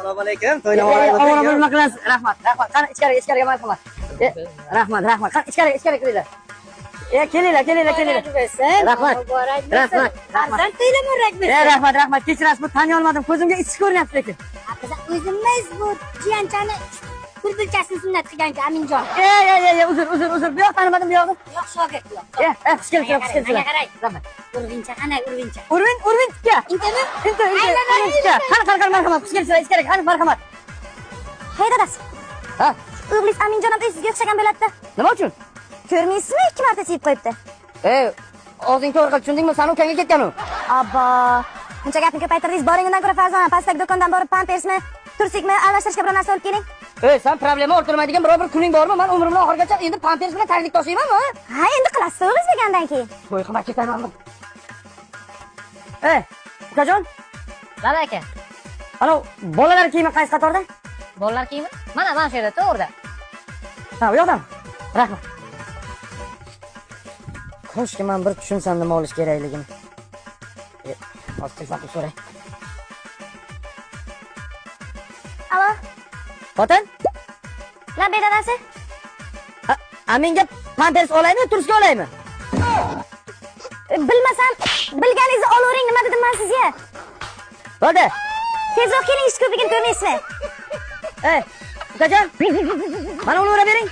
Assalomu alaykum. To'ylar nima qilasiz? Rahmat. Qani ichkariga marhamat. Rahmat. Qani ichkariga kiringlar. Kelinglar. Rahmat. Farzand to'ylamoqrak bo'lsa. Rahmat. Kechirasiz, bu taniy olmadim. Ko'zimga ichki ko'ryapti lekin. O'zimiz bu jiyanchani kulbilchasini sunnat qilganku Aminjon. Uzr. Bu yoq tanimadim, bu yoqni. Yo'q, shogird yo'q. Xushkelibsiz. Mana qarang. Rahmat. Urvincha. Urvincha. Intimi? Inta. Qani marhamat. Xushkelibsiz. Ichkariga qani marhamat. Hey dadasi. Ha, O'g'lingiz Aminjon ham sizga o'xshagan bo'ladida. nima uchun? Ko'rmaysizmi? 2 marta chiyib qo'yibdi. Og'zing to'g'ri qilib tushundingmi? San ukangga ketgan u. Abbo. Buncha gapni ko'paytirdingiz. Boring undan ko'ra farzand pastdagi do'kondan borib pampersmi, tursikmi almashtirishga biror narsa olib keling. Sen problema o'rtirmaydigan biror bir kuning bormi? Men umrimning oxirigacha endi pampers bilan taglik toshiymanmi? Ha, endi qilasiz o'g'lingiz degandan keyin. To'y qilib ketayman. Ukajon, Lala aka. ana bolalar kiyimi qaysi qatorda? Bolalar kiyimi? Mana shu yerda to'g'rida. Ha, u yoqdami? Rahmat. Ko'shki men bir tushunsam nima olish kerakligini. Hozir telefon qilib so'ray. Alo, Xotin, labay dadasi. menga pampers olaymi, turski olaymi? Bilmasam, bilganingizni olavering, nima dedim men sizga? Bo'ldi. Tezroq keling, ish ko'pligini ko'rmaysizmi? Ukajon, mana uni urab bering.